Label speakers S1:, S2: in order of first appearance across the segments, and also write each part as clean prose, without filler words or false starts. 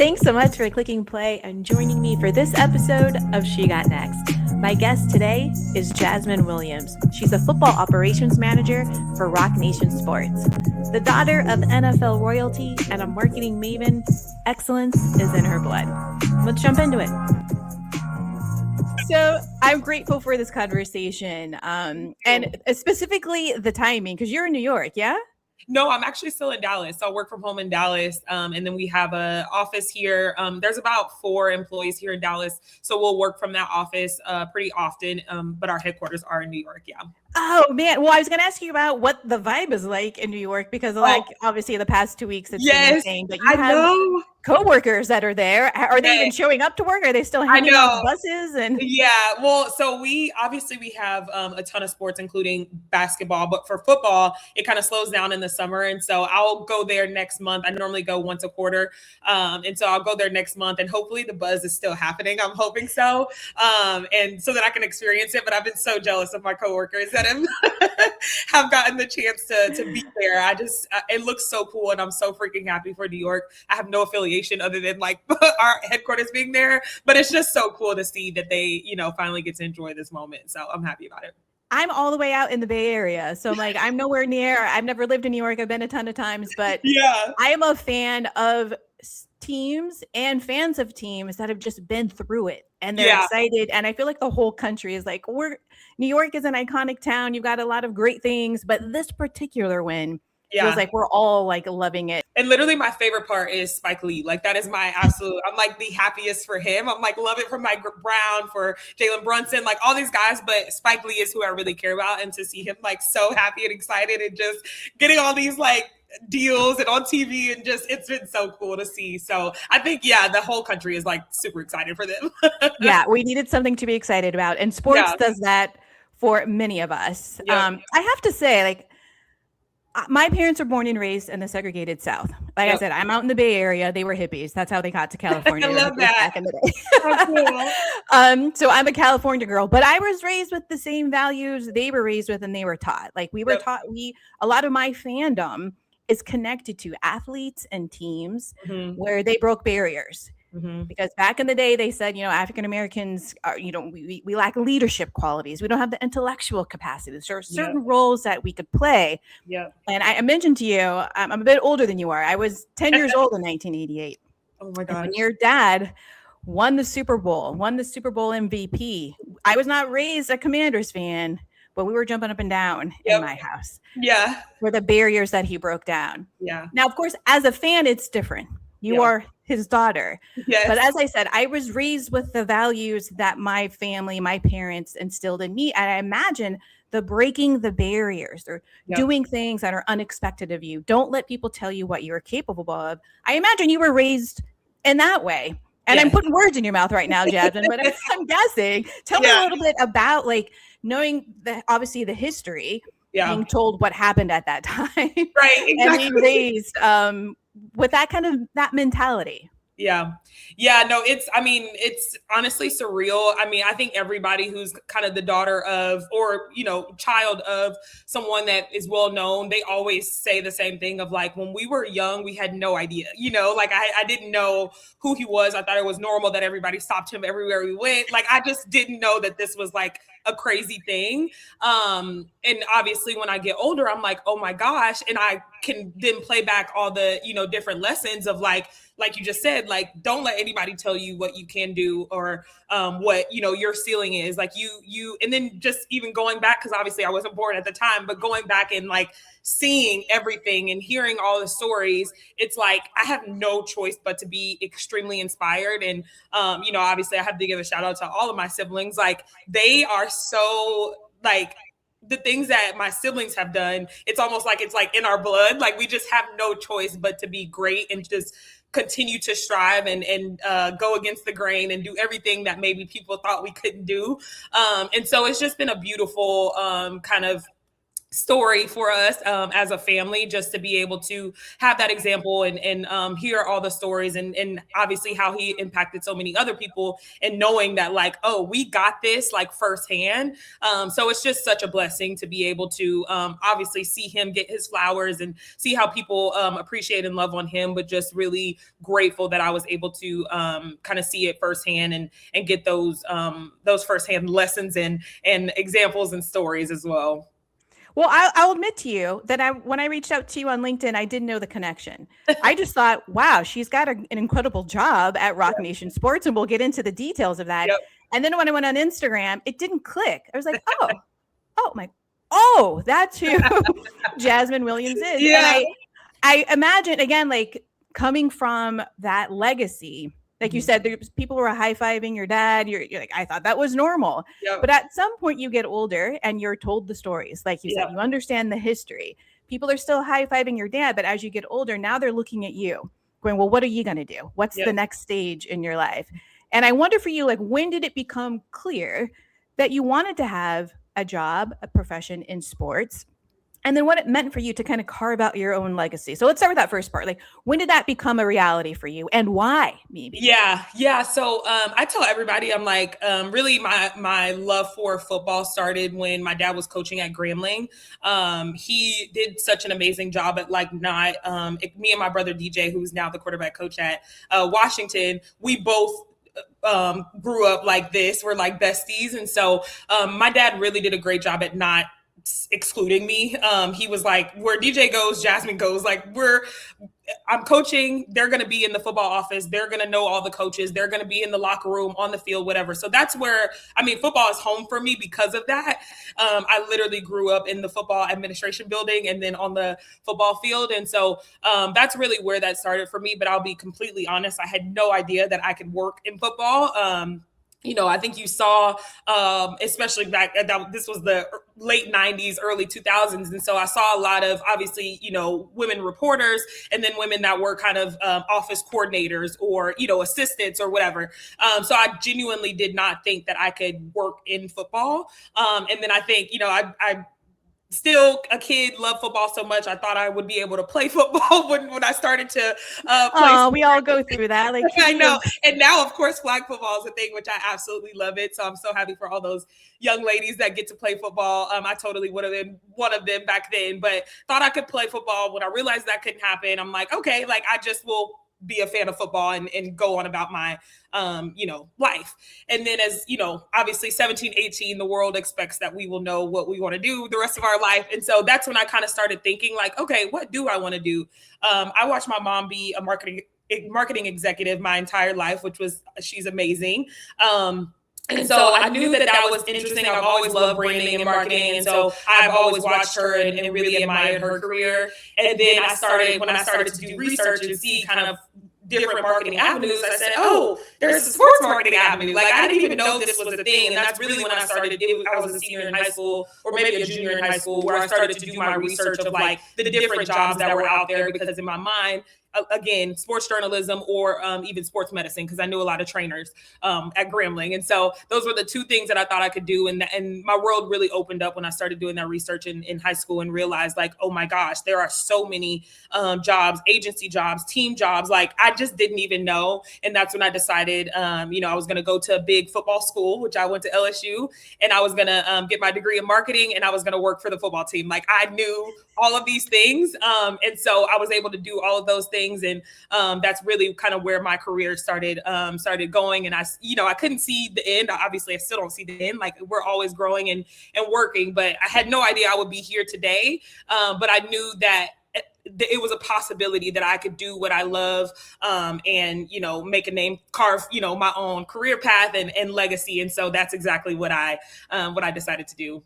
S1: Thanks so much for clicking play and joining me for this episode of She Got Next. My guest today is Jasmine Williams. She's a football operations manager for Rock Nation Sports. The daughter of NFL royalty and a marketing maven, excellence is in her blood. Let's jump into it. So I'm grateful for this conversation and specifically the timing because you're in New York, yeah?
S2: No, I'm actually still in Dallas. So I work from home in Dallas. And then we have an office here. There's about 4 employees here in Dallas. So we'll work from that office pretty often. But our headquarters are in New York. Yeah.
S1: Oh, man. Well, I was going to ask you about what the vibe is like in New York because, obviously the past 2 weeks it's been insane. But you have coworkers that are there. Are they even showing up to work? Are they still hanging out buses?
S2: Well, so we have a ton of sports, including basketball. But for football, it kind of slows down in the summer. And so I'll go there next month. I normally go once a quarter. And so I'll go there next month. And hopefully the buzz is still happening. I'm hoping so. And so that I can experience it. But I've been so jealous of my coworkers that have gotten the chance to be there. It looks so cool. And I'm so freaking happy for New York. I have no affiliation other than like our headquarters being there. But it's just so cool to see that they, finally get to enjoy this moment. So I'm happy about it.
S1: I'm all the way out in the Bay Area. So I'm nowhere near. I've never lived in New York. I've been a ton of times. But I am a fan of teams and fans of teams that have just been through it and they're excited. And I feel like the whole country is like, New York is an iconic town. You've got a lot of great things, but this particular win feels like we're all like loving it.
S2: And literally my favorite part is Spike Lee. Like that is my absolute, I'm like the happiest for him. I'm like, love it for Mike Brown, for Jalen Brunson, like all these guys, but Spike Lee is who I really care about. And to see him like so happy and excited and just getting all these like deals and on TV and just, it's been so cool to see. So I think, the whole country is like super excited for them.
S1: We needed something to be excited about. And sports does that for many of us. I have to say, like, my parents were born and raised in the segregated South. Like I said, I'm out in the Bay Area. They were hippies. That's how they got to California.
S2: I love that.
S1: Back in the day. So I'm a California girl, but I was raised with the same values they were raised with and they were taught. Like we were taught, a lot of my fandom is connected to athletes and teams where they broke barriers. Because back in the day, they said, African Americans are, we lack leadership qualities. We don't have the intellectual capacities. There are certain roles that we could play. And I mentioned to you, I'm a bit older than you are. I was 10 years old in 1988.
S2: Oh my God.
S1: When your dad won the Super Bowl MVP, I was not raised a Commanders fan, but we were jumping up and down in my house. For the barriers that he broke down. Now, of course, as a fan, it's different. You are his daughter. But as I said, I was raised with the values that my family, my parents instilled in me. And I imagine the breaking the barriers or doing things that are unexpected of you. Don't let people tell you what you're capable of. I imagine you were raised in that way. And I'm putting words in your mouth right now, Jasmine, but I'm guessing. Tell me a little bit about like knowing obviously the history, being told what happened at that time.
S2: Right. Exactly.
S1: And being raised with that kind of that mentality.
S2: No, it's honestly surreal. I mean, I think everybody who's kind of the daughter of, or, child of someone that is well known, they always say the same thing of like, when we were young, we had no idea, like I didn't know who he was. I thought it was normal that everybody stopped him everywhere we went. Like, I just didn't know that this was like a crazy thing. And obviously when I get older, I'm like, oh my gosh. And I can then play back all the, different lessons of like you just said, like, don't let anybody tell you what you can do or what, your ceiling is. Like you, and then just even going back, because obviously I wasn't born at the time, but going back and like seeing everything and hearing all the stories, it's like, I have no choice but to be extremely inspired. And, obviously I have to give a shout out to all of my siblings. Like they are so like, the things that my siblings have done, it's almost like it's like in our blood. Like we just have no choice but to be great and just continue to strive and go against the grain and do everything that maybe people thought we couldn't do. And so it's just been a beautiful kind of story for us as a family, just to be able to have that example and hear all the stories and obviously how he impacted so many other people, and knowing that like, oh, we got this like firsthand. So it's just such a blessing to be able to obviously see him get his flowers and see how people appreciate and love on him, but just really grateful that I was able to kind of see it firsthand and get those firsthand lessons and examples and stories as well.
S1: Well, I'll admit to you that when I reached out to you on LinkedIn, I didn't know the connection. I just thought, wow, she's got an incredible job at Rock Nation Sports, and we'll get into the details of that. Yep. And then when I went on Instagram, it didn't click. I was like, that's who Jasmine Williams is. Yeah. And I imagine, again, like coming from that legacy, like you said, people were high-fiving your dad. You're like, I thought that was normal. Yep. But at some point you get older and you're told the stories. Like you said, you understand the history. People are still high-fiving your dad, but as you get older, now they're looking at you going, well, what are you going to do? What's the next stage in your life? And I wonder for you, like, when did it become clear that you wanted to have a job, a profession in sports? And then what it meant for you to kind of carve out your own legacy. So let's start with that first part. Like, when did that become a reality for you, and why? Maybe.
S2: Yeah. So I tell everybody, I'm like, really my love for football started when my dad was coaching at Grambling. He did such an amazing job at like not me and my brother DJ, who's now the quarterback coach at Washington. We both grew up like this. We're like besties, and so my dad really did a great job at not excluding me. He was like, where DJ goes, Jasmine goes. Like, I'm coaching, they're going to be in the football office, they're going to know all the coaches, they're going to be in the locker room, on the field, whatever. So that's where, I mean, football is home for me because of that. I literally grew up in the football administration building and then on the football field. And so that's really where that started for me. But I'll be completely honest, I had no idea that I could work in football. I think you saw, especially back, this was the late 90s, early 2000s. And so I saw a lot of, obviously, women reporters, and then women that were kind of office coordinators or, assistants or whatever. So I genuinely did not think that I could work in football. And then I think, I still a kid, love football so much. I thought I would be able to play football when I started to play.
S1: Oh, we all go through that. Like,
S2: I know. And now, of course, flag football is a thing, which I absolutely love it. So I'm so happy for all those young ladies that get to play football. I totally would have been one of them back then, but thought I could play football. When I realized that couldn't happen, I'm like, okay, like I just will be a fan of football and go on about my, life. And then as, obviously 17, 18, the world expects that we will know what we want to do the rest of our life. And so that's when I kind of started thinking like, okay, what do I want to do? I watched my mom be a marketing executive my entire life, she's amazing. And so I knew that was interesting. I've always loved branding and marketing. And so I've always watched her and really admired her career. And then when I started to do research and see kind of different marketing avenues, I said, oh, there's a sports marketing avenue. Like, I didn't even know this was a thing. And that's really when I started. I was a senior in high school, or maybe a junior in high school, where I started to do my research of like the different jobs that were out there, because in my mind, again, sports journalism or even sports medicine, because I knew a lot of trainers at Grambling. And so those were the two things that I thought I could do. And my world really opened up when I started doing that research in high school and realized like, oh my gosh, there are so many jobs, agency jobs, team jobs. Like, I just didn't even know. And that's when I decided, I was going to go to a big football school, which I went to LSU, and I was going to get my degree in marketing, and I was going to work for the football team. Like, I knew all of these things. And so I was able to do all of those things. And that's really kind of where my career started going. And I couldn't see the end. Obviously, I still don't see the end. Like, we're always growing and working, but I had no idea I would be here today. But I knew that it was a possibility that I could do what I love and, make a name, carve, my own career path and legacy. And so that's exactly what I decided to do.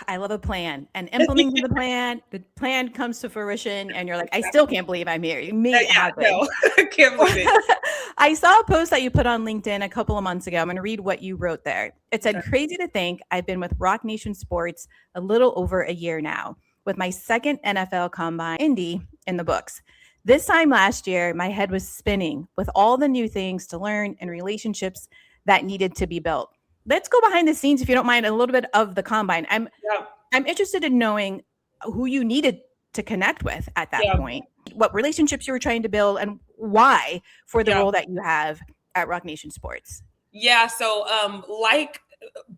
S1: I love a plan, and implementing the plan comes to fruition, and you're like, I still can't believe I'm here. You made it happen.
S2: No, I can't believe it.
S1: I saw a post that you put on LinkedIn a couple of months ago. I'm going to read what you wrote there. It said, crazy to think I've been with Rock Nation Sports a little over a year now, with my second NFL Combine Indy in the books. This time last year, my head was spinning with all the new things to learn and relationships that needed to be built. Let's go behind the scenes, if you don't mind, a little bit of the Combine. I'm interested in knowing who you needed to connect with at that point, what relationships you were trying to build, and why for the role that you have at Rock Nation Sports.
S2: Yeah. So like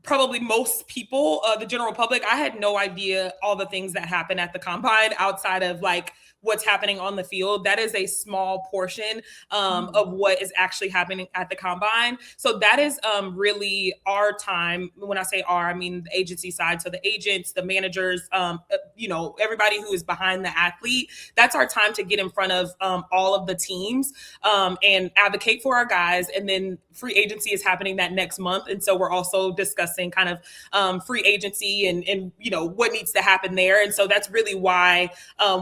S2: probably most people, the general public, I had no idea all the things that happen at the combine outside of like what's happening on the field. That is a small portion of what is actually happening at the combine. So that is really our time. When I say our, I mean the agency side. So the agents, the managers, everybody who is behind the athlete. That's our time to get in front of all of the teams and advocate for our guys. And then free agency is happening that next month. And so we're also discussing kind of free agency and what needs to happen there. And so that's really why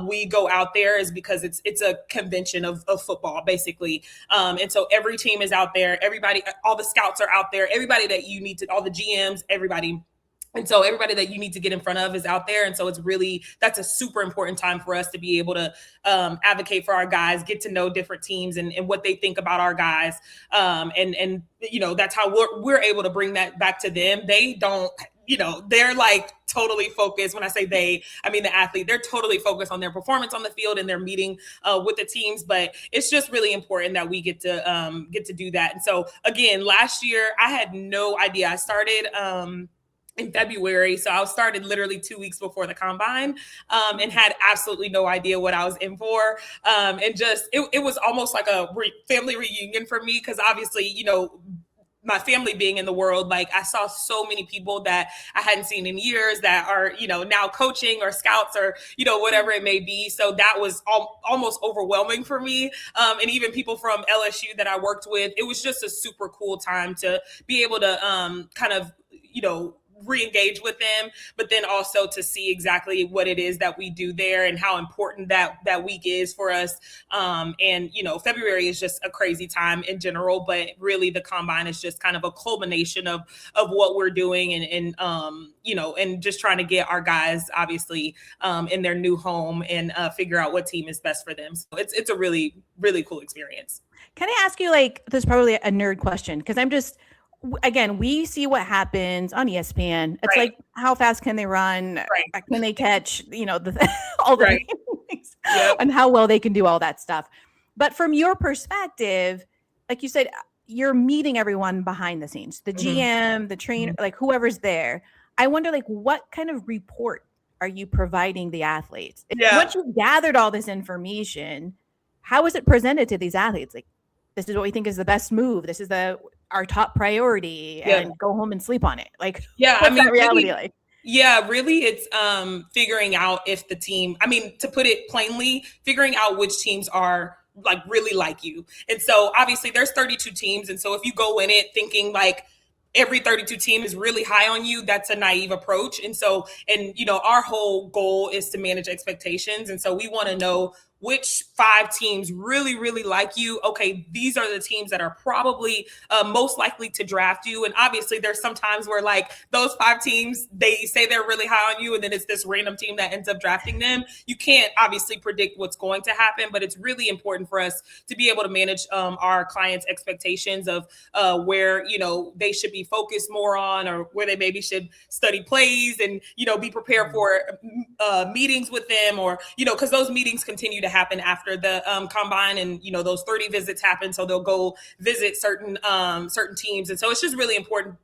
S2: we go out there, is because it's a convention of football basically. And so every team is out there, everybody, all the scouts are out there, everybody that you need to, all the GMs, everybody. And so everybody that you need to get in front of is out there. And so that's a super important time for us to be able to advocate for our guys, get to know different teams and what they think about our guys. And that's how we're able to bring that back to them. They don't, they're like totally focused. When I say they, I mean the athlete, they're totally focused on their performance on the field and their meeting with the teams. But it's just really important that we get to do that. And so again, last year I had no idea. I started in February. So I started literally 2 weeks before the combine and had absolutely no idea what I was in for. And just, it was almost like a family reunion for me. Cause obviously, my family being in the world, like I saw so many people that I hadn't seen in years that are, now coaching or scouts or, whatever it may be. So that was almost overwhelming for me. And even people from LSU that I worked with, it was just a super cool time to be able to kind of, re-engage with them, but then also to see exactly what it is that we do there and how important that week is for us. And February is just a crazy time in general, but really the combine is just kind of a culmination of what we're doing and just trying to get our guys obviously in their new home and figure out what team is best for them. So it's a really, really cool experience.
S1: Can I ask you, like, this is probably a nerd question, because again, we see what happens on ESPN. It's like, how fast can they run?
S2: Right.
S1: Can they catch, all the things, and how well they can do all that stuff. But from your perspective, like you said, you're meeting everyone behind the scenes, the GM, the trainer, like whoever's there. I wonder, like, what kind of report are you providing the athletes? Once you've gathered all this information, how is it presented to these athletes? Like, this is what we think is the best move. This is our top priority, and go home and sleep on it. Like, what's that reality
S2: really,
S1: like?
S2: Yeah, really, it's figuring out if the team, to put it plainly, figuring out which teams are like really like you. And so obviously there's 32 teams. And so if you go in it thinking like every 32 team is really high on you, that's a naive approach. And so, our whole goal is to manage expectations. And so we want to know which 5 teams really, really like you. Okay, these are the teams that are probably most likely to draft you. And obviously there's some times where like those 5 teams, they say they're really high on you, and then it's this random team that ends up drafting them. You can't obviously predict what's going to happen, but it's really important for us to be able to manage our clients' expectations of where, they should be focused more on, or where they maybe should study plays and, be prepared for meetings with them, or, because those meetings continue to happen after the combine, and those 30 visits happen, so they'll go visit certain teams. And so it's just really important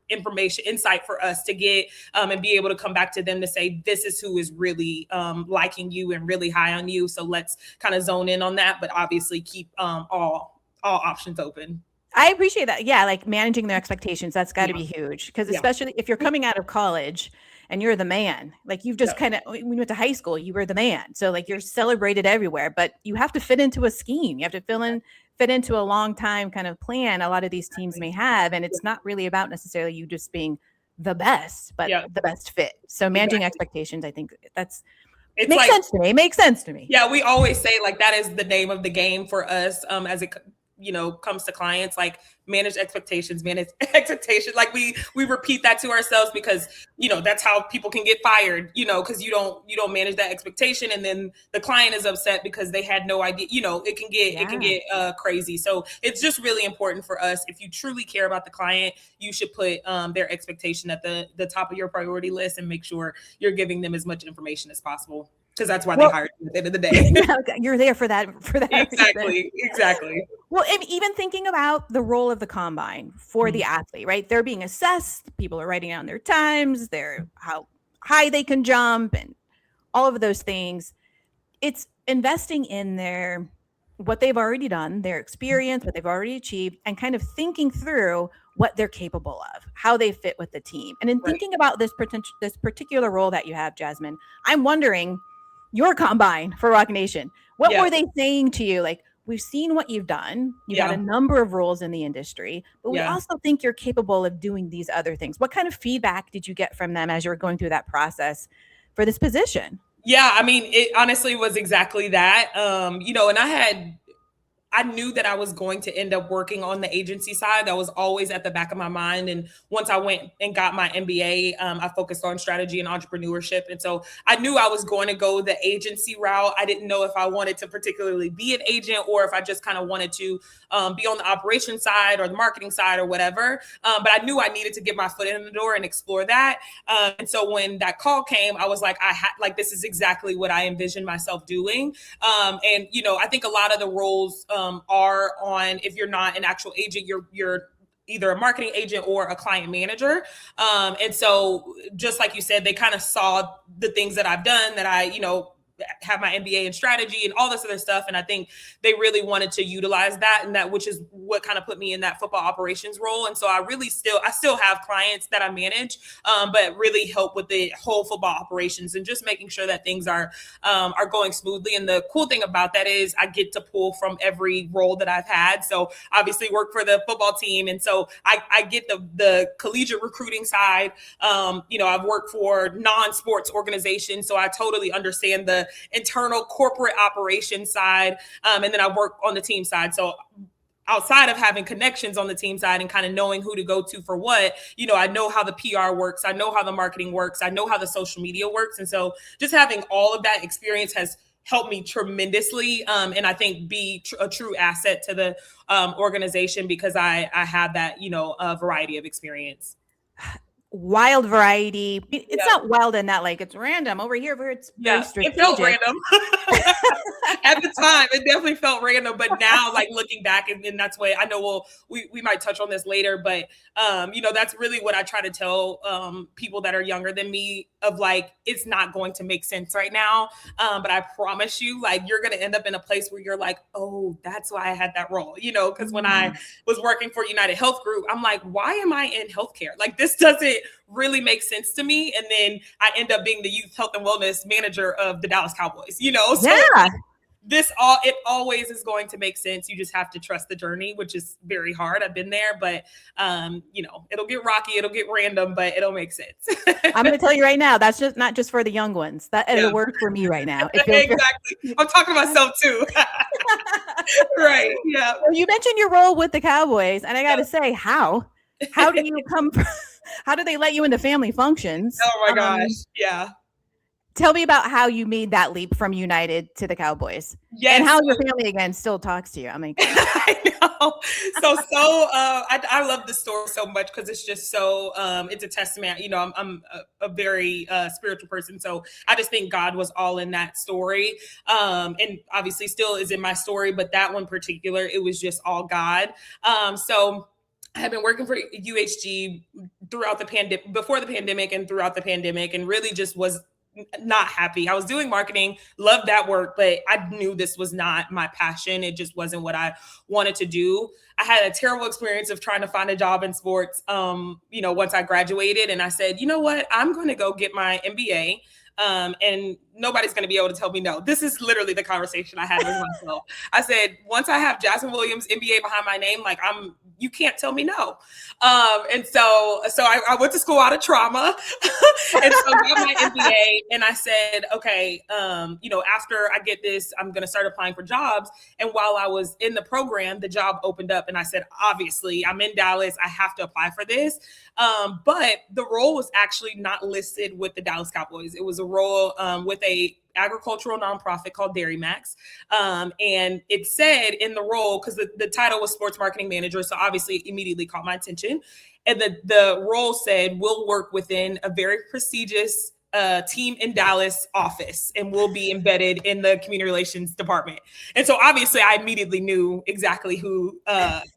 S2: insight for us to get and be able to come back to them to say, this is who is really liking you and really high on you, so let's kind of zone in on that, but obviously keep all options open.
S1: I appreciate that. Yeah, like managing their expectations, that's got to be huge, because especially if you're coming out of college and you're the man, like you've just when you went to high school, you were the man. So like you're celebrated everywhere, but you have to fit into a scheme. You have to fit into a long time kind of plan a lot of these teams may have. And it's not really about necessarily you just being the best, but the best fit. So managing expectations, I think makes sense to me.
S2: Yeah, we always say like that is the name of the game for us as it comes to clients, like manage expectations. Like we repeat that to ourselves, because, that's how people can get fired, because you don't manage that expectation. And then the client is upset because they had no idea, it can get crazy. So it's just really important for us. If you truly care about the client, you should put their expectation at the top of your priority list and make sure you're giving them as much information as possible. Because that's why they hired you at the end of the day.
S1: You're there for that.
S2: Exactly.
S1: Well, even thinking about the role of the combine for the athlete, right? They're being assessed. People are writing down their times, how high they can jump, and all of those things. It's investing in what they've already done, their experience, what they've already achieved, and kind of thinking through what they're capable of, how they fit with the team. And in thinking about this particular role that you have, Jasmine, I'm wondering, your combine for Rock Nation, what were they saying to you? Like, we've seen what you've done. You've got a number of roles in the industry, but we also think you're capable of doing these other things. What kind of feedback did you get from them as you were going through that process for this position?
S2: Yeah, I mean, it honestly was exactly that. And I knew that I was going to end up working on the agency side. That was always at the back of my mind. And once I went and got my MBA, I focused on strategy and entrepreneurship. And so I knew I was going to go the agency route. I didn't know if I wanted to particularly be an agent or if I just kind of wanted to be on the operations side or the marketing side or whatever. But I knew I needed to get my foot in the door and explore that. And so when that call came, I was like, this is exactly what I envisioned myself doing. And I think a lot of the roles are on, if you're not an actual agent, you're either a marketing agent or a client manager. And so just like you said, they kind of saw the things that I've done, that I, have my MBA in strategy and all this other stuff. And I think they really wanted to utilize that, and that, which is what kind of put me in that football operations role. And so I still have clients that I manage, but really help with the whole football operations and just making sure that things are going smoothly. And the cool thing about that is I get to pull from every role that I've had. So obviously work for the football team. And so I get the collegiate recruiting side. I've worked for non-sports organizations, so I totally understand the internal corporate operations side. And then I work on the team side. So outside of having connections on the team side and kind of knowing who to go to for what, I know how the PR works. I know how the marketing works. I know how the social media works. And so just having all of that experience has helped me tremendously. And I think be a true asset to the organization because I have that, a variety of experience.
S1: Wild variety. It's not wild in that like it's random. Over here where it's very strategic.
S2: It felt random. At the time, it definitely felt random. But now, like looking back, and that's why I know we might touch on this later, but that's really what I try to tell people that are younger than me of like, it's not going to make sense right now. But I promise you, like you're gonna end up in a place where you're like, oh, that's why I had that role. Because when I was working for United Health Group, I'm like, why am I in healthcare? Like this doesn't really make sense to me. And then I end up being the youth health and wellness manager of the Dallas Cowboys, So it always is going to make sense. You just have to trust the journey, which is very hard. I've been there, but it'll get rocky, it'll get random, but it'll make sense.
S1: I'm going to tell you right now, that's just not just for the young ones. It'll work for me right now.
S2: Exactly. I'm talking to myself too. Right. Yeah.
S1: Well, you mentioned your role with the Cowboys, and I got to say, how do you how do they let you into family functions?
S2: Oh my gosh. Yeah.
S1: Tell me about how you made that leap from United to the Cowboys.
S2: Yes.
S1: And how your family again still talks to you. I mean,
S2: I know. I love this story so much because it's just so it's a testament. I'm a very spiritual person, so I just think God was all in that story, and obviously still is in my story. But that one particular, it was just all God. So I had been working for UHG throughout the pandemic, before the pandemic, and throughout the pandemic, and really just was not happy. I was doing marketing, loved that work, but I knew this was not my passion. It just wasn't what I wanted to do. I had a terrible experience of trying to find a job in sports, once I graduated. And I said, you know what? I'm going to go get my MBA. And nobody's going to be able to tell me no. This is literally the conversation I had with myself. I said, once I have Jasmine Williams MBA behind my name, like you can't tell me no. And so I went to school out of trauma and so got my MBA. And I said, okay, after I get this, I'm going to start applying for jobs. And while I was in the program, the job opened up and I said, obviously I'm in Dallas. I have to apply for this. But the role was actually not listed with the Dallas Cowboys. It was a role with a agricultural nonprofit called Dairy Max. And it said in the role, because the title was sports marketing manager, so obviously it immediately caught my attention. And the role said, we'll work within a very prestigious team in Dallas office and will be embedded in the community relations department. And so obviously I immediately knew exactly who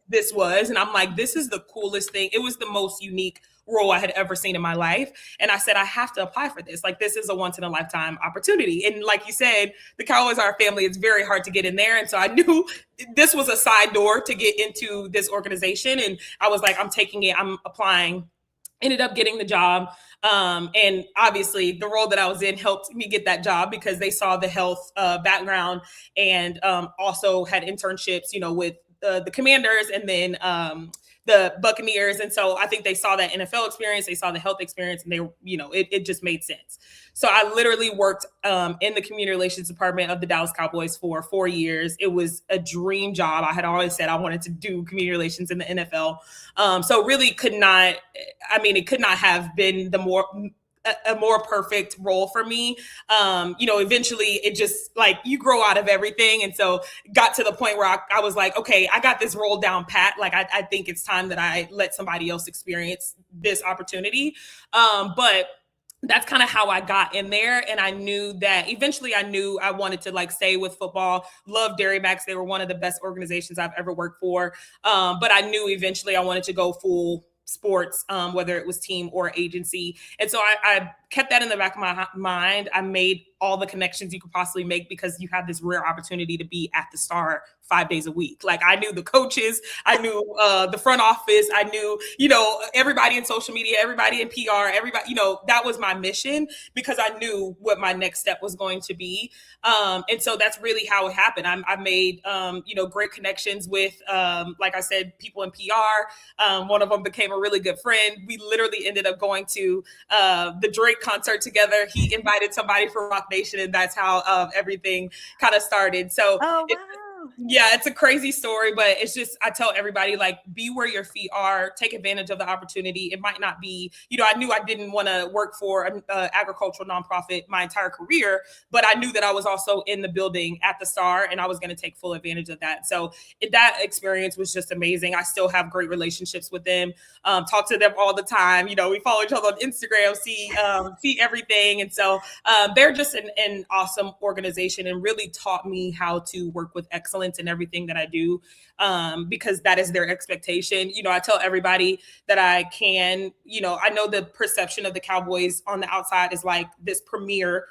S2: this was. And I'm like, this is the coolest thing. It was the most unique role I had ever seen in my life. And I said, I have to apply for this. Like, this is a once in a lifetime opportunity. And like you said, the Cowboys are a family. It's very hard to get in there. And so I knew this was a side door to get into this organization. And I was like, I'm taking it, I'm applying. Ended up getting the job. And obviously the role that I was in helped me get that job because they saw the health background and also had internships, with the Commanders and then the Buccaneers. And so I think they saw that NFL experience, they saw the health experience, and they, it just made sense. So I literally worked in the community relations department of the Dallas Cowboys for 4 years. It was a dream job. I had always said I wanted to do community relations in the NFL. So really it could not have been a more perfect role for me. Eventually it just like you grow out of everything. And so got to the point where I was like, okay, I got this role down pat. Like, I think it's time that I let somebody else experience this opportunity. But that's kind of how I got in there. And I knew that eventually I wanted to like stay with football. Love Dairy Max. They were one of the best organizations I've ever worked for. But I knew eventually I wanted to go full sports, whether it was team or agency. And so I kept that in the back of my mind. I made all the connections you could possibly make because you have this rare opportunity to be at the Star 5 days a week. Like, I knew the coaches, I knew the front office, I knew, everybody in social media, everybody in PR, everybody, that was my mission because I knew what my next step was going to be. And so that's really how it happened. I made, great connections with, like I said, people in PR. One of them became a really good friend. We literally ended up going to the Drake concert together. He invited somebody from Rock Nation, and that's how everything kind of started. So it's a crazy story, but it's just, I tell everybody, like, be where your feet are, take advantage of the opportunity. It might not be, I knew I didn't want to work for an agricultural nonprofit my entire career, but I knew that I was also in the building at the Star and I was going to take full advantage of that. So that experience was just amazing. I still have great relationships with them, talk to them all the time. We follow each other on Instagram, see everything. And so they're just an awesome organization and really taught me how to work with excellence in everything that I do, because that is their expectation. I tell everybody that I can, I know the perception of the Cowboys on the outside is like this premier,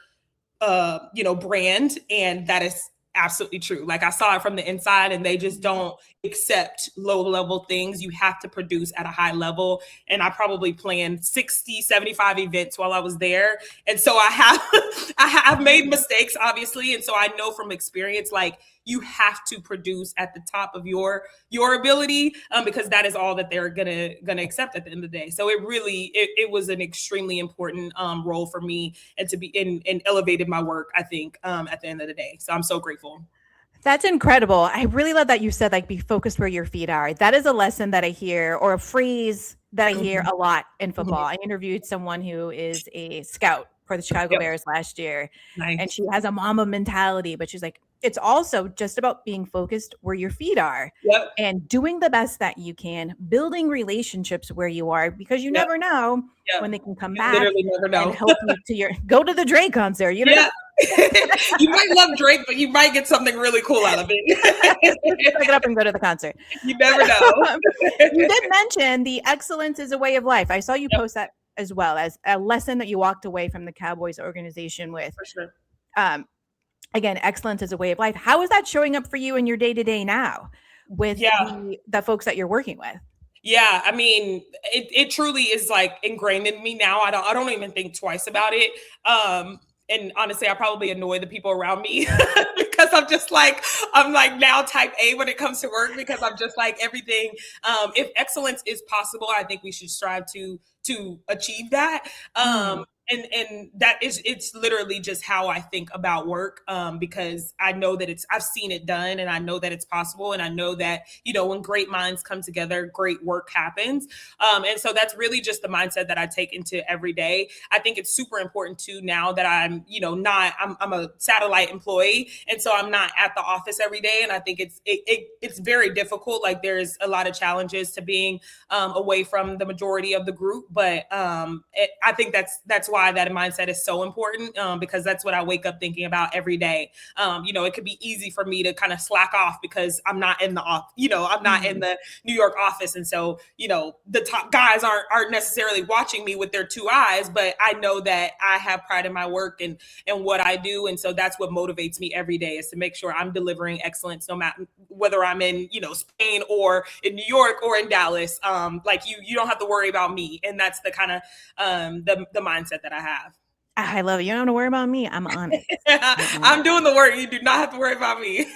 S2: brand. And that is absolutely true. Like, I saw it from the inside, and they just don't accept low level things. You have to produce at a high level. And I probably planned 60, 75 events while I was there. And so I have made mistakes, obviously. And so I know from experience, like, you have to produce at the top of your ability, because that is all that they're gonna accept at the end of the day. So it was an extremely important role for me, and to be and elevated my work, I think, at the end of the day. So I'm so grateful.
S1: That's incredible. I really love that you said, like, be focused where your feet are. That is a lesson that I hear, or a phrase that I hear a lot in football. I interviewed someone who is a scout for the Chicago Bears last year. Nice. And she has a mama mentality, but she's like, it's also just about being focused where your feet are and doing the best that you can, building relationships where you are, because you never know when they can come back and help you to go to the Drake concert. You know?
S2: You might love Drake, but you might get something really cool out of it.
S1: Pick it up and go to the concert.
S2: You never know.
S1: You did mention the excellence is a way of life. I saw you post that as well as a lesson that you walked away from the Cowboys organization with.
S2: For sure.
S1: Again, excellence is a way of life. How is that showing up for you in your day-to-day now with the folks that you're working with?
S2: Yeah, I mean, it truly is like ingrained in me now. I don't even think twice about it. And honestly, I probably annoy the people around me because I'm like now type A when it comes to work, because I'm just like everything. If excellence is possible, I think we should strive to achieve that. And that it's literally just how I think about work, because I know that I've seen it done, and I know that it's possible. And I know that, when great minds come together, great work happens. And so that's really just the mindset that I take into every day. I think it's super important too, now that I'm, I'm a satellite employee. And so I'm not at the office every day. And I think it's very difficult. Like, there's a lot of challenges to being away from the majority of the group. But I think that's why why that mindset is so important, because that's what I wake up thinking about every day. It could be easy for me to kind of slack off because I'm not in the I'm not in the New York office. And so, the top guys aren't necessarily watching me with their two eyes, but I know that I have pride in my work and what I do. And so that's what motivates me every day, is to make sure I'm delivering excellence, no matter whether I'm in, Spain or in New York or in Dallas. You don't have to worry about me. And that's the kind of the mindset that I have.
S1: I love it. You don't have to worry about me. I'm on it.
S2: I'm doing the work. You do not have to worry about me.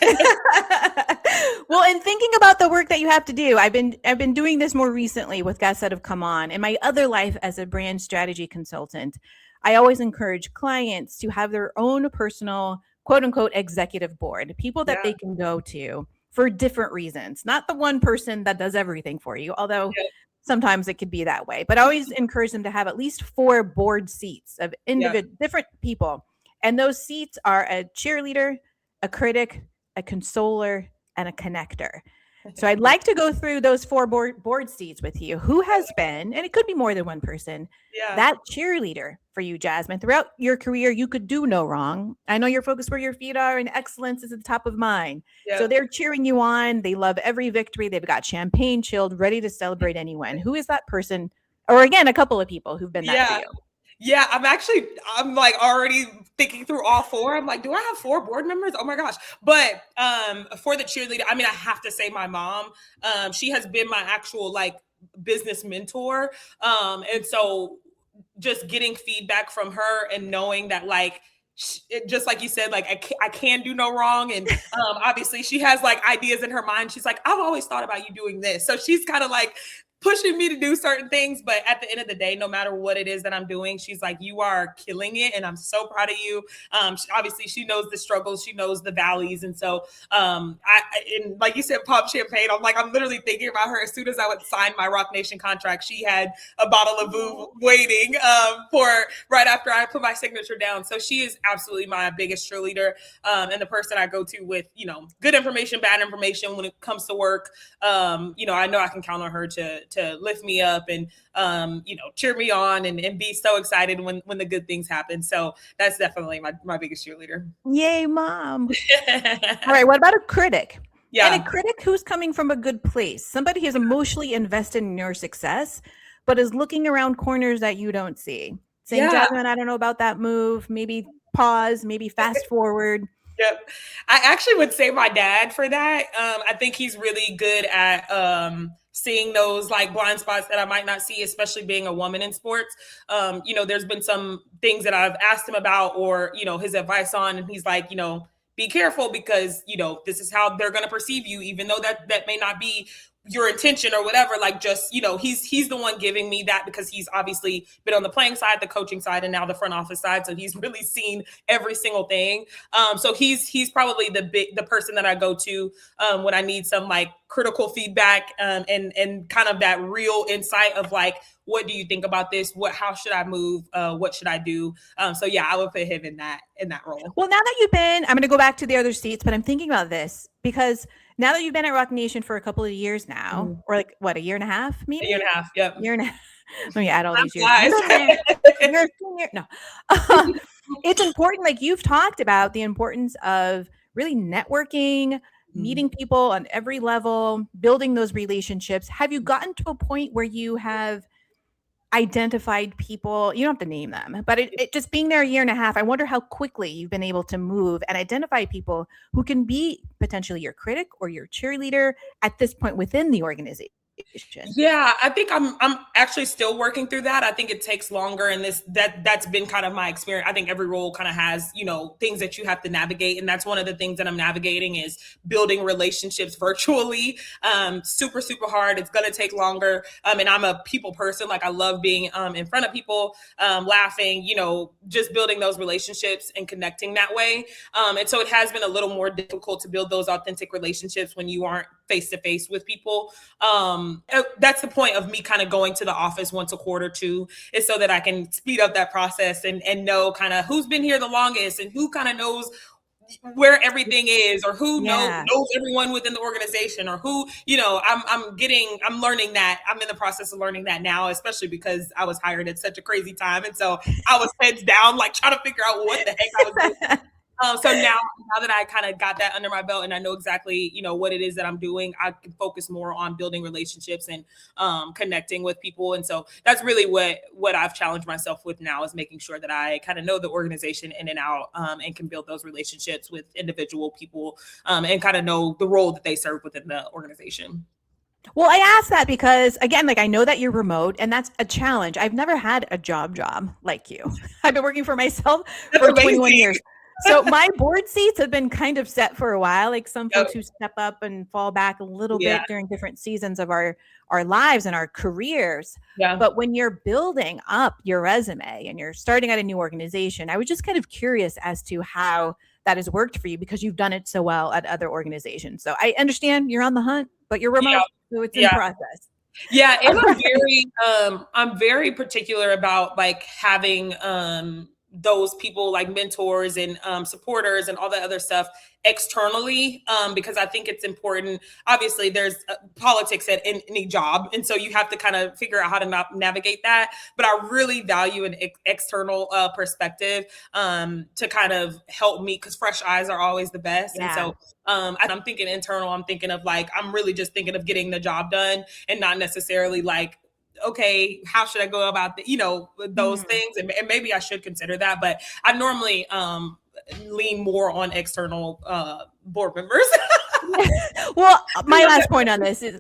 S1: Well, and thinking about the work that you have to do, I've been doing this more recently with guests that have come on. In my other life as a brand strategy consultant, I always encourage clients to have their own personal, quote unquote, executive board, people that they can go to for different reasons, not the one person that does everything for you, although sometimes it could be that way. But I always encourage them to have at least 4 board seats of different people. And those seats are a cheerleader, a critic, a consoler, and a connector. So I'd like to go through those 4 board seats with you. Who has been, and it could be more than one person, that cheerleader for you, Jasmine? Throughout your career, you could do no wrong. I know you're focused where your feet are, and excellence is at the top of mind. So they're cheering you on. They love every victory. They've got champagne chilled, ready to celebrate anyone. Who is that person? Or again, a couple of people who've been that for you.
S2: Yeah, I'm like already thinking through all 4. I'm like, do I have 4 board members? Oh my gosh. But for the cheerleader, I have to say my mom. She has been my actual business mentor. And so just getting feedback from her and knowing that just like you said, I can do no wrong. And obviously she has ideas in her mind. She's like, I've always thought about you doing this. So she's kind of pushing me to do certain things. But at the end of the day, no matter what it is that I'm doing, she's like, you are killing it. And I'm so proud of you. Obviously she knows the struggles. She knows the valleys. And so and like you said, pop champagne. I'm literally thinking about her. As soon as I would sign my Rock Nation contract, she had a bottle of Vouv waiting for right after I put my signature down. So she is absolutely my biggest cheerleader, and the person I go to with, good information, bad information when it comes to work. I know I can count on her to lift me up and, cheer me on and be so excited when the good things happen. So that's definitely my biggest cheerleader.
S1: Yay, mom. All right. What about a critic?
S2: Yeah.
S1: And a critic who's coming from a good place, somebody who's emotionally invested in your success, but is looking around corners that you don't see. Saying, Jasmine, I don't know about that move. Maybe pause, maybe fast forward.
S2: Yep. I actually would say my dad for that. I think he's really good at seeing those blind spots that I might not see, especially being a woman in sports. There's been some things that I've asked him about or, his advice on, and he's like, be careful because, this is how they're going to perceive you, even though that may not be your intention or whatever. He's the one giving me that because he's obviously been on the playing side, the coaching side, and now the front office side. So he's really seen every single thing. So he's probably the person that I go to when I need some critical feedback and kind of that real insight of what do you think about this? How should I move? What should I do? So yeah, I would put him in that role.
S1: Well, now that I'm going to go back to the other seats, but I'm thinking about this because now that you've been at Rock Nation for a couple of years now, or a year and a half, maybe?
S2: A year and a half, yep.
S1: Year and a half. Let me add all these years. You're a senior. No. It's important, you've talked about the importance of really networking, meeting people on every level, building those relationships. Have you gotten to a point where you have identified people, you don't have to name them, but it just being there a year and a half, I wonder how quickly you've been able to move and identify people who can be potentially your critic or your cheerleader at this point within the organization.
S2: Yeah, I think I'm actually still working through that. I think it takes longer, and that's been kind of my experience. I think every role kind of has, things that you have to navigate, and that's one of the things that I'm navigating is building relationships virtually. Super, super hard. It's going to take longer. And I'm a people person. I love being in front of people, laughing, just building those relationships and connecting that way. And so it has been a little more difficult to build those authentic relationships when you aren't face to face with people. That's the point of me kind of going to the office once a quarter too, is so that I can speed up that process and know kind of who's been here the longest and who kind of knows, where everything is, or who knows everyone within the organization, or who, I'm learning that. I'm in the process of learning that now, especially because I was hired at such a crazy time. And so I was heads down, like trying to figure out what the heck I was doing. So now that I kind of got that under my belt and I know exactly, what it is that I'm doing, I can focus more on building relationships and connecting with people. And so that's really what I've challenged myself with now, is making sure that I kind of know the organization in and out, and can build those relationships with individual people, and kind of know the role that they serve within the organization.
S1: Well, I asked that because, again, like, I know that you're remote, and that's a challenge. I've never had a job like you. I've been working for myself for 21 years. So my board seats have been kind of set for a while. Like some folks who step up and fall back a little bit during different seasons of our lives and our careers. Yeah. But when you're building up your resume and you're starting at a new organization, I was just kind of curious as to how that has worked for you, because you've done it so well at other organizations. So I understand you're on the hunt, but you're remote, so it's in process.
S2: Yeah, and I'm very particular about like having those people like mentors and supporters and all that other stuff externally, because I think it's important. Obviously, there's politics at any job, and so you have to kind of figure out how to navigate that. But I really value an external perspective to kind of help me, because fresh eyes are always the best. Yeah. And so I'm thinking internal. I'm thinking of like, I'm really just thinking of getting the job done, and not necessarily like, okay, how should I go about those things? And maybe I should consider that, but I normally lean more on external board members.
S1: Well, my last point on this is,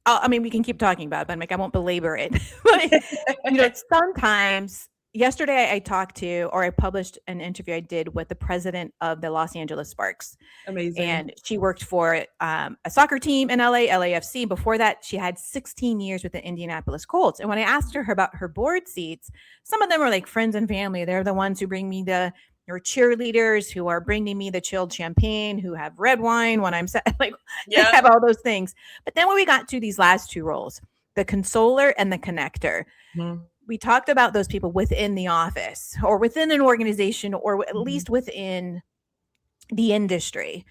S1: I mean, we can keep talking about it, but like, I won't belabor it. But, sometimes, yesterday I published an interview I did with the president of the Los Angeles Sparks.
S2: Amazing.
S1: And she worked for a soccer team in LA, LAFC. Before that, she had 16 years with the Indianapolis Colts. And when I asked her about her board seats, some of them were like friends and family. They're the ones who bring me your cheerleaders, who are bringing me the chilled champagne, who have red wine when I'm they have all those things. But then when we got to these last two roles, the consoler and the connector, we talked about those people within the office or within an organization, or at least within the industry,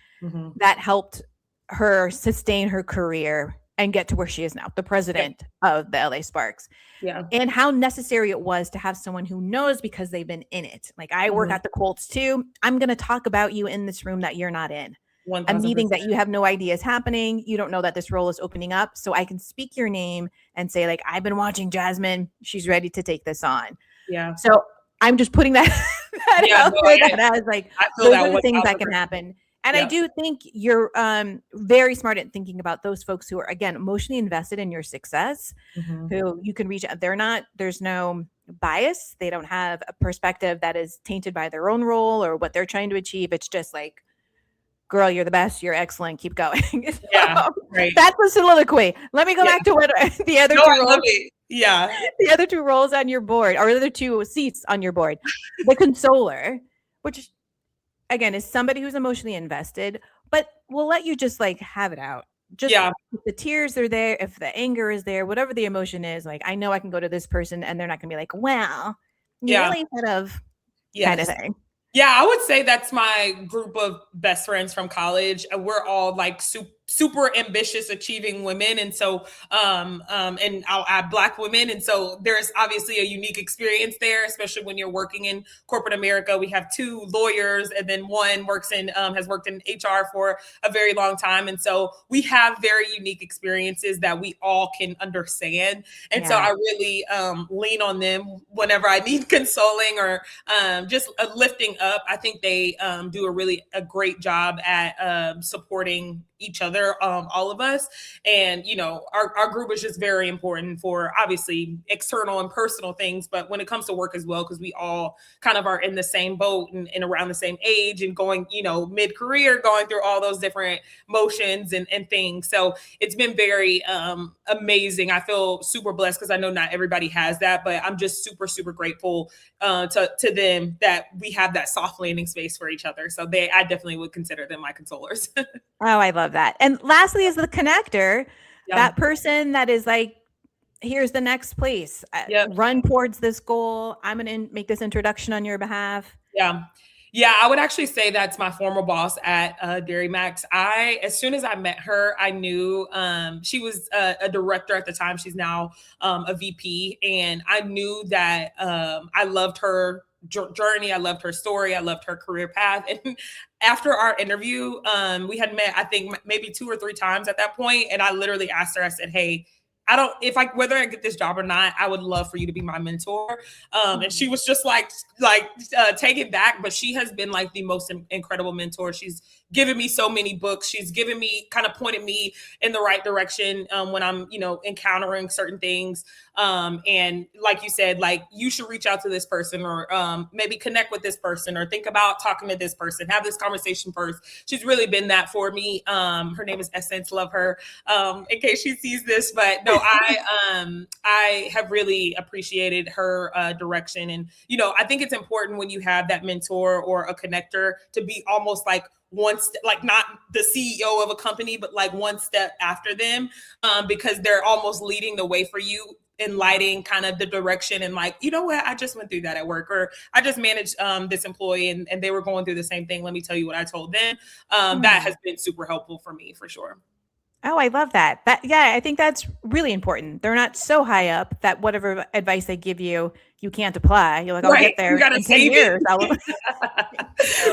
S1: that helped her sustain her career and get to where she is now, the president of the LA Sparks. Yeah. And how necessary it was to have someone who knows, because they've been in it. Like, I work at the Colts too. I'm going to talk about you in this room that you're not in. 100%. A meeting that you have no idea is happening. You don't know that this role is opening up. So I can speak your name and say, like, I've been watching Jasmine. She's ready to take this on. Yeah. So I'm just putting that out there. That I was like, those are the things that can happen. And I do think you're very smart at thinking about those folks who are, again, emotionally invested in your success, who you can reach out. There's no bias. They don't have a perspective that is tainted by their own role or what they're trying to achieve. It's just like, girl, you're the best. You're excellent. Keep going. Yeah, right. That's the soliloquy. Let me go back to what the other two roles. The other two roles on your board, or the other two seats on your board. The consoler, which, again, is somebody who's emotionally invested, but will let you just like have it out. Just if the tears are there, if the anger is there, whatever the emotion is, like, I know I can go to this person and they're not going to be like, well, you really could have, kind of thing.
S2: Yeah, I would say that's my group of best friends from college. We're all like super ambitious, achieving women. And so, and I'll add Black women. And so there's obviously a unique experience there, especially when you're working in corporate America. We have 2 lawyers, and then one has worked in HR for a very long time. And so we have very unique experiences that we all can understand. And so I really lean on them whenever I need consoling or just lifting up. I think they do a great job at supporting each other, all of us. And, our group is just very important for obviously external and personal things, but when it comes to work as well, because we all kind of are in the same boat and around the same age and going, mid-career, going through all those different motions and things. So it's been very amazing. I feel super blessed because I know not everybody has that, but I'm just super, super grateful to them that we have that soft landing space for each other. So I definitely would consider them my consolers.
S1: Oh, I love that. And lastly is the connector, that person that is like, here's the next place, run towards this goal. I'm going to make this introduction on your behalf.
S2: Yeah, I would actually say that's my former boss at Dairy Max. As soon as I met her, I knew she was a director at the time. She's now a VP, and I knew that I loved her journey. I loved her story. I loved her career path. And after our interview, we had met, I think maybe 2 or 3 times at that point, and I literally asked her. I said, "Hey, whether I get this job or not, I would love for you to be my mentor." And she was just taken back, but she has been like the most incredible mentor. She's given me so many books. She's given me, kind of pointed me in the right direction when I'm, encountering certain things. And like you said, like, you should reach out to this person, or maybe connect with this person, or think about talking to this person, have this conversation first. She's really been that for me. Her name is Essence. Love her. In case she sees this, but no, I have really appreciated her direction. And, I think it's important when you have that mentor or a connector to be almost like like not the CEO of a company, but like one step after them, because they're almost leading the way for you, in lighting kind of the direction, and like, you know what, I just went through that at work, or I just managed this employee and they were going through the same thing. Let me tell you what I told them. That has been super helpful for me, for sure.
S1: Oh, I love that. Yeah, I think that's really important. They're not so high up that whatever advice they give you, you can't apply. You're like, I'll get there in 10 years.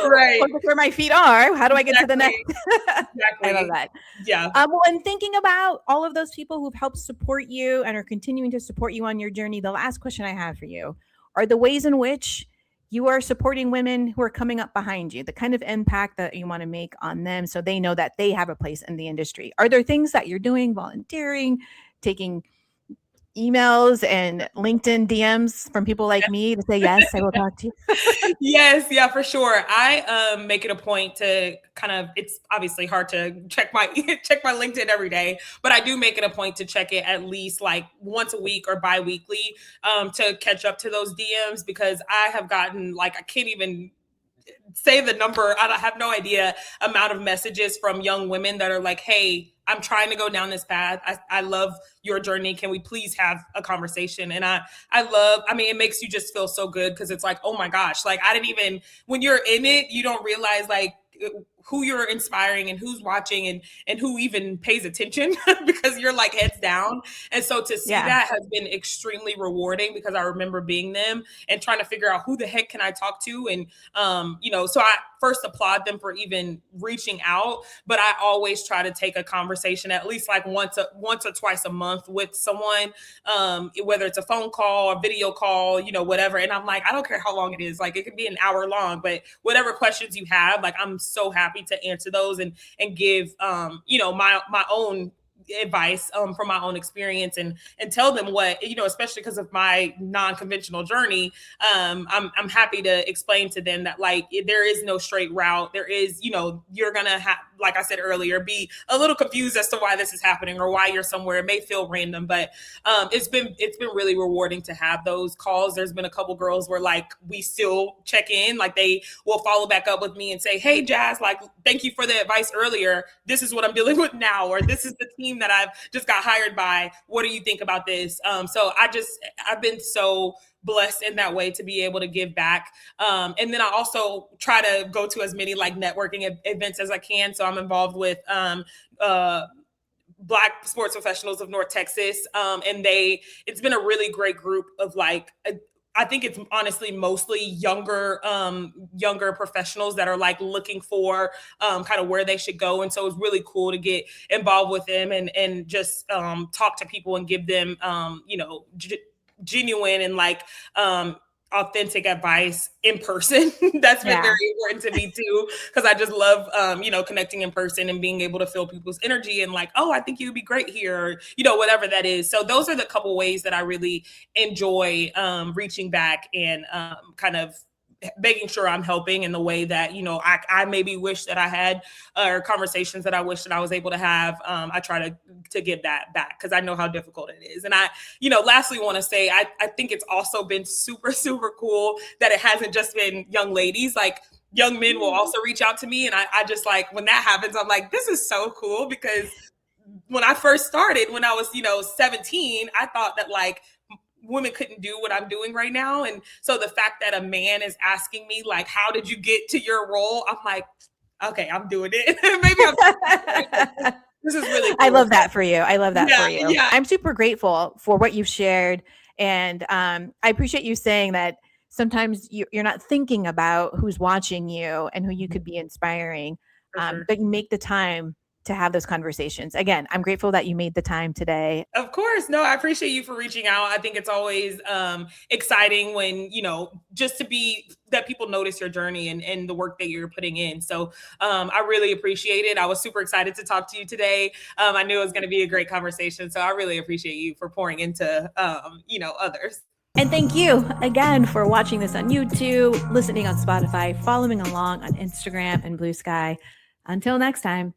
S2: Right.
S1: Look where my feet are. How do I get to the next?
S2: Exactly.
S1: I love that.
S2: Yeah.
S1: Well, and thinking about all of those people who've helped support you and are continuing to support you on your journey, the last question I have for you are the ways in which you are supporting women who are coming up behind you, the kind of impact that you want to make on them so they know that they have a place in the industry. Are there things that you're doing, volunteering, taking emails and LinkedIn DMs from people like me to say, yes, I will talk to you?
S2: Yes, yeah, for sure. I make it a point to it's obviously hard to check my LinkedIn every day, but I do make it a point to check it at least like once a week or bi-weekly, to catch up to those DMs, because I have gotten, like, I can't even say the number. I have no idea amount of messages from young women that are like, hey, I'm trying to go down this path. I love your journey. Can we please have a conversation? And it makes you just feel so good, because it's like, oh my gosh, like, when you're in it, you don't realize like who you're inspiring and who's watching and who even pays attention, because you're like heads down. And so to see that has been extremely rewarding, because I remember being them and trying to figure out who the heck can I talk to. And, so I first applaud them for even reaching out, but I always try to take a conversation at least like once or twice a month with someone, whether it's a phone call, a video call, whatever. And I'm like, I don't care how long it is. Like, it could be an hour long, but whatever questions you have, like, I'm so happy to answer those and give, my own advice from my own experience, and tell them what, especially because of my non-conventional journey. I'm happy to explain to them that, like, there is no straight route. There is, you're gonna have, like I said earlier, be a little confused as to why this is happening or why you're somewhere. It may feel random, but it's been really rewarding to have those calls. There's been a couple girls where, like, we still check in, like, they will follow back up with me and say, hey, Jazz, like, thank you for the advice earlier. This is what I'm dealing with now, or this is the team that I've just got hired by. What do you think about this? So I've been so blessed in that way to be able to give back. And then I also try to go to as many like networking events as I can. So I'm involved with Black Sports Professionals of North Texas. And it's been a really great group of, like, I think it's honestly mostly younger professionals that are like looking for kind of where they should go. And so it's really cool to get involved with them and just talk to people and give them, genuine and like authentic advice in person. That's been very important to me too, because I just love, connecting in person and being able to feel people's energy and like, oh, I think you'd be great here, or, whatever that is. So those are the couple ways that I really enjoy reaching back and kind of making sure I'm helping in the way that, I maybe wish that I had, or conversations that I wish that I was able to have. I try to give that back, because I know how difficult it is. And I, lastly want to say, I think it's also been super, super cool that it hasn't just been young ladies. Like, young men will also reach out to me. And I just, like, when that happens, I'm like, this is so cool, because when I first started, when I was, 17, I thought that, like, women couldn't do what I'm doing right now. And so the fact that a man is asking me, like, how did you get to your role? I'm like, okay, I'm doing it. Maybe this is really cool.
S1: I love that for you. I love that for you. Yeah. I'm super grateful for what you've shared. And I appreciate you saying that sometimes you're not thinking about who's watching you and who you could be inspiring, but you make the time to have those conversations. Again, I'm grateful that you made the time today.
S2: Of course. No, I appreciate you for reaching out. I think it's always exciting when, just to be that people notice your journey and the work that you're putting in. So I really appreciate it. I was super excited to talk to you today. I knew it was going to be a great conversation. So I really appreciate you for pouring into, others.
S1: And thank you again for watching this on YouTube, listening on Spotify, following along on Instagram and Blue Sky. Until next time.